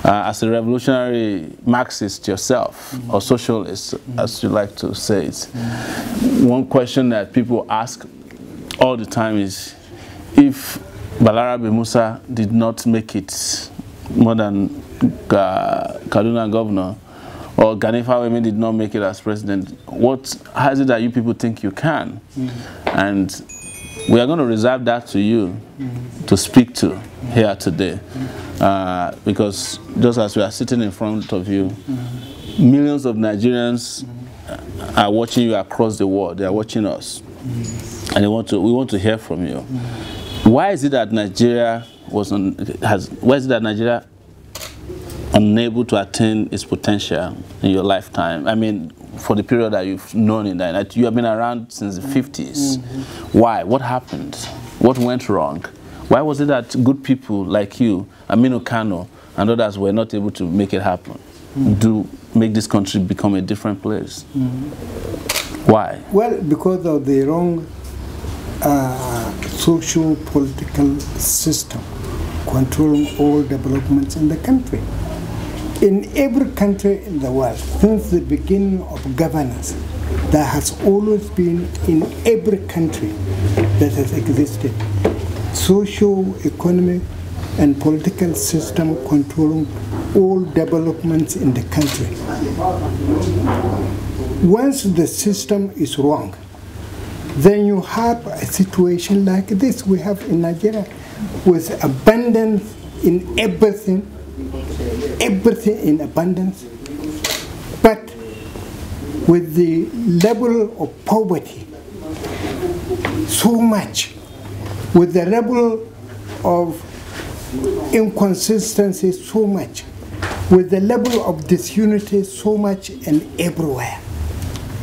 as a revolutionary Marxist yourself, or socialist, as you like to say it, one question that people ask all the time is, if Balarabe Musa did not make it more than Kaduna governor, or Gani Fawemi did not make it as president, how is it that you people think you can? And we are going to reserve that to you to speak to here today. Because just as we are sitting in front of you, millions of Nigerians are watching you across the world. They are watching us. And we want to hear from you. Why is it that Nigeria unable to attain its potential in your lifetime? I mean, for the period that you've known in that, you have been around since the 50s. Why? What happened? What went wrong? Why was it that good people like you, Aminu Kano, and others were not able to make it happen? To make this country become a different place? Why? Well, because of the wrong socio-political system controlling all developments in the country. In every country in the world, since the beginning of governance, there has always been, in every country that has existed, socio-economic and political system controlling all developments in the country. Once the system is wrong, then you have a situation like this we have in Nigeria, with abundance in everything in abundance, but with the level of poverty so much, with the level of inconsistency so much, with the level of disunity so much and everywhere.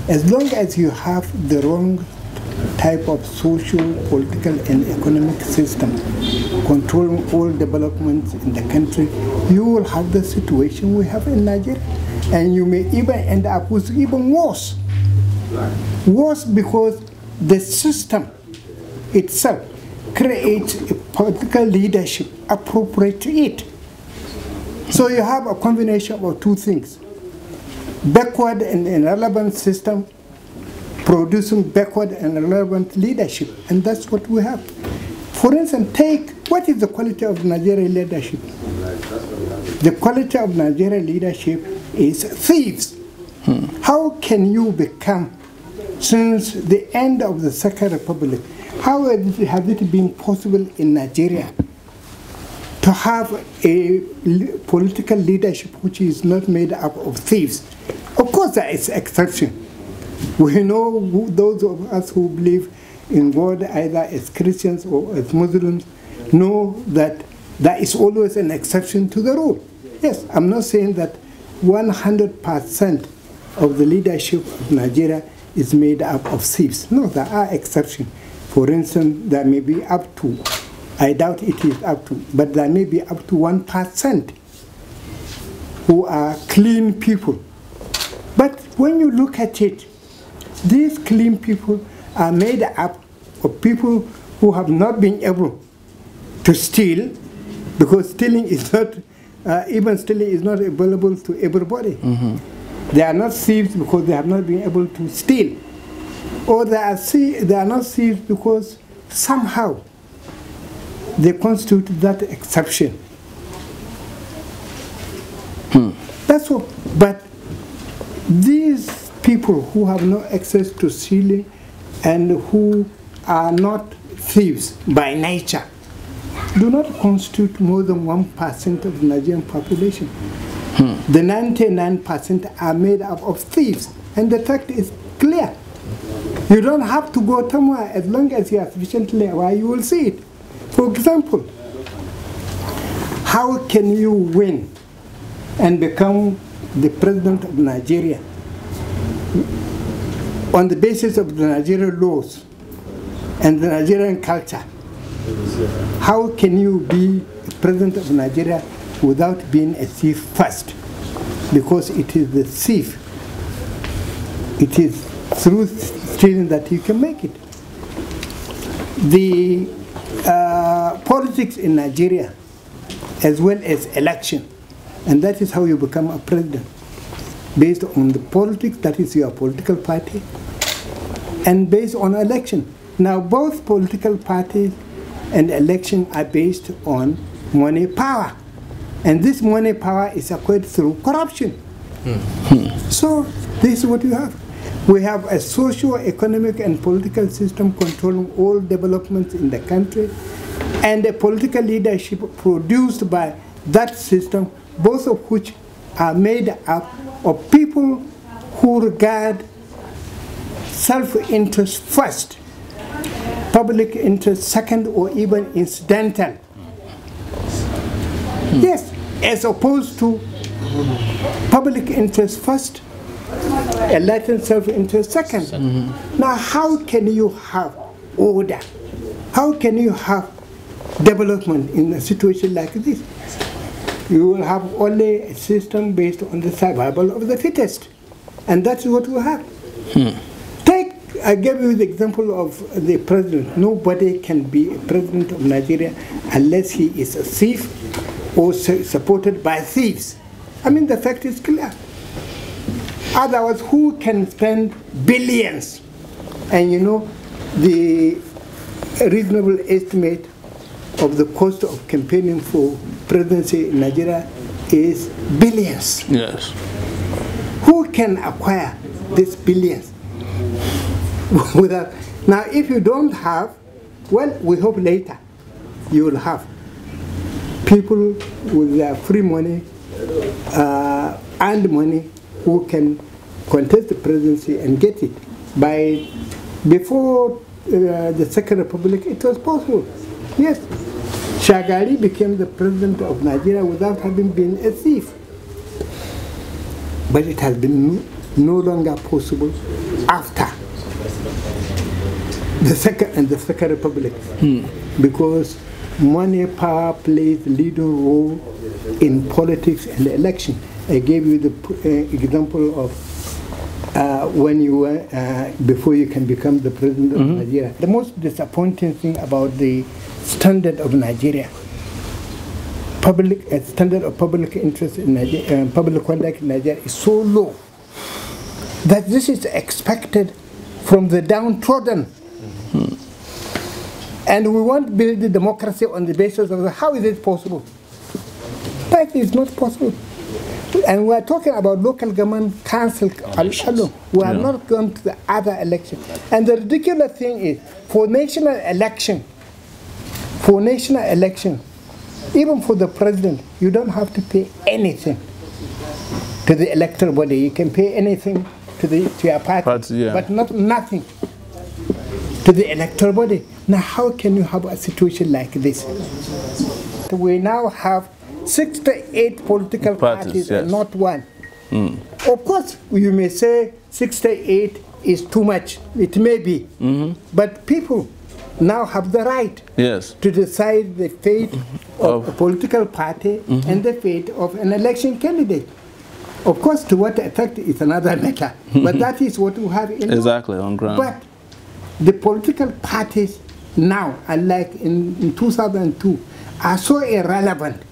As long as you have the wrong type of social, political, and economic system controlling all developments in the country, you will have the situation we have in Nigeria. And you may even end up with even worse. Worse because the system itself creates a political leadership appropriate to it. So you have a combination of two things: backward and irrelevant system producing backward and irrelevant leadership, and that's what we have. For instance, what is the quality of Nigerian leadership? The quality of Nigerian leadership is thieves. How can you become, since the end of the Second Republic, how has it been possible in Nigeria to have a political leadership which is not made up of thieves? Of course there is exception. We know those of us who believe in God either as Christians or as Muslims know that there is always an exception to the rule. Yes, I'm not saying that 100% of the leadership of Nigeria is made up of thieves. No, there are exceptions. For instance, there may be up to, I doubt it is up to, but there may be up to 1% who are clean people. But when you look at it, these clean people are made up of people who have not been able to steal, because stealing is not, even stealing is not available to everybody. They are not thieves because they have not been able to steal. Or they are not thieves because somehow they constitute that exception. That's all. But these people who have no access to stealing and who are not thieves by nature do not constitute more than 1% of the Nigerian population. The 99% are made up of thieves, and the fact is clear. You don't have to go somewhere. As long as you are sufficiently aware, you will see it. For example, how can you win and become the president of Nigeria on the basis of the Nigerian laws and the Nigerian culture? How can you be president of Nigeria without being a thief first? Because it is the thief, it is through stealing that you can make it. The politics in Nigeria, as well as election, And that is how you become a president, based on the politics, that is your political party, and based on election. Now, both political parties and election are based on money power. And this money power is acquired through corruption. So this is what you have. We have a socio-economic and political system controlling all developments in the country, and a political leadership produced by that system, both of which are made up of people who regard self-interest first, public interest second, or even incidental. Yes, as opposed to public interest first, a latent self-interest second. Now, how can you have order? How can you have development in a situation like this? You will have only a system based on the survival of the fittest. And that's what we have. I gave you the example of the president. Nobody can be a president of Nigeria unless he is a thief or supported by thieves. I mean, the fact is clear. Otherwise, who can spend billions? And you know, the reasonable estimate of the cost of campaigning for presidency in Nigeria is billions. Yes. Who can acquire these billions? Without, now, if you don't have, well, we hope later you will have people with their free money, earned money, who can contest the presidency and get it. Before the Second Republic, it was possible. Yes, Shagari became the president of Nigeria without having been a thief. But it has been no longer possible after the Second Republic, because money power plays a leading role in politics and election. I gave you the example of when you were, before you can become the president of Nigeria. The most disappointing thing about the standard of Nigeria, standard of public interest in Nigeria, public conduct in Nigeria is so low that this is expected from the downtrodden. And we want to build the democracy on the basis of how is it possible? That is not possible. And we are talking about local government council alone. We are not going to the other election. And the ridiculous thing is, for national election, even for the president, you don't have to pay anything to the electoral body. You can pay anything to your party, but nothing to the electoral body. Now, how can you have a situation like this? We now have 68 political parties and not one. Of course, you may say 68 is too much. It may be. But people now have the right to decide the fate of a political party and the fate of an election candidate. Of course, to what effect is another matter. But that is what we have in on ground. But the political parties now, unlike in 2002, are so irrelevant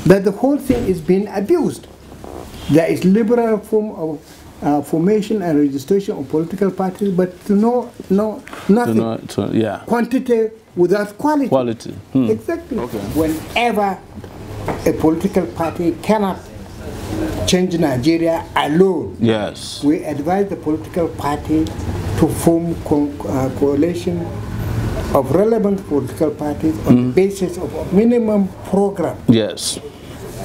that the whole thing is being abused. There is liberal form of formation and registration of political parties, but nothing. Quantity without quality. Exactly. Okay. Whenever a political party cannot change Nigeria alone, we advise the political party to form coalition of relevant political parties on the basis of a minimum program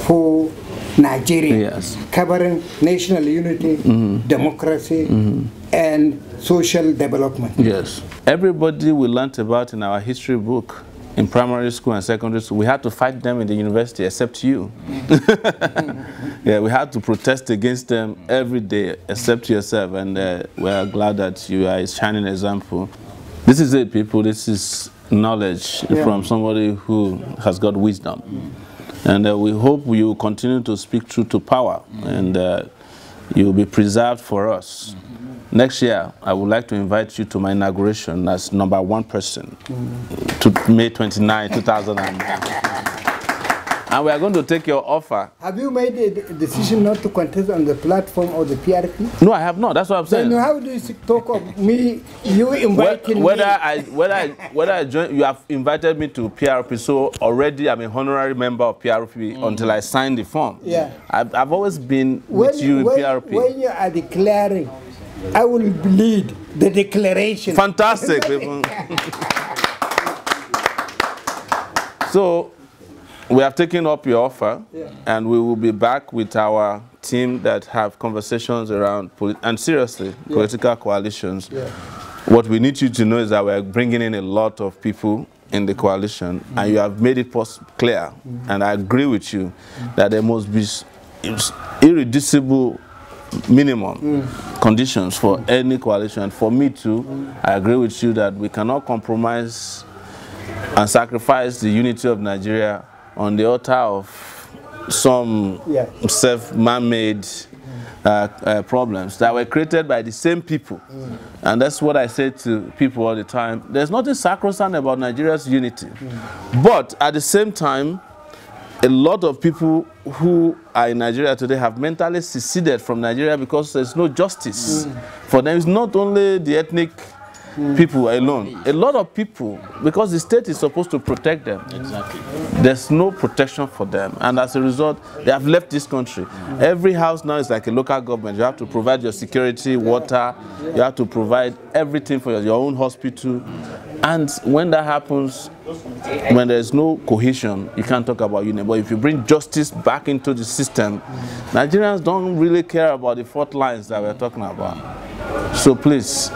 for Nigeria, covering national unity, democracy, and social development. Everybody we learnt about in our history book in primary school and secondary school, we had to fight them in the university, except you. We had to protest against them every day, except yourself, and we are glad that you are a shining example. This is it, people. This is knowledge from somebody who has got wisdom. And we hope you will continue to speak truth to power, and you will be preserved for us. Next year, I would like to invite you to my inauguration as #1 person to May 29, 2009. And we are going to take your offer. Have you made a decision not to contest on the platform of the PRP? No, I have not. That's what I'm saying. Then how do you talk of me, you inviting me? Whether I join, you have invited me to PRP, so already I'm a honorary member of PRP until I sign the form. Yeah. I've always been with you in PRP. When you are declaring, I will lead the declaration. Fantastic. So, we have taken up your offer, and we will be back with our team that have conversations around, and seriously, political coalitions. Yeah. What we need you to know is that we're bringing in a lot of people in the coalition, and you have made it clear, and I agree with you, that there must be irreducible minimum conditions for any coalition. For me too, I agree with you that we cannot compromise and sacrifice the unity of Nigeria on the altar of some self-man-made problems that were created by the same people. And that's what I say to people all the time. There's nothing sacrosanct about Nigeria's unity. But at the same time, a lot of people who are in Nigeria today have mentally seceded from Nigeria because there's no justice. For them, it's not only the ethnic people alone. A lot of people, because the state is supposed to protect them. Exactly. There's no protection for them. And as a result, they have left this country. Every house now is like a local government. You have to provide your security, water. You have to provide everything for your own hospital. And when that happens, when there's no cohesion, you can't talk about unity. But if you bring justice back into the system, Nigerians don't really care about the fault lines that we're talking about. So please,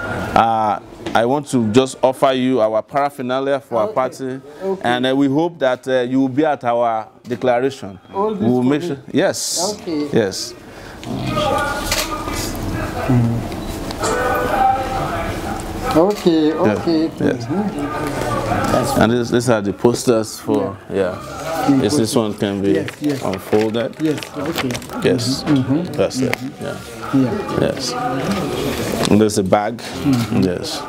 I want to just offer you our paraphernalia for our party, and we hope that you will be at our declaration. We will make sure. Yes. Okay. Yes. Okay. Okay. Yes. And these are the posters for this one can be unfolded. Yes. Okay. Yes. That's it. Yeah. Yes. And there's a bag. Yes.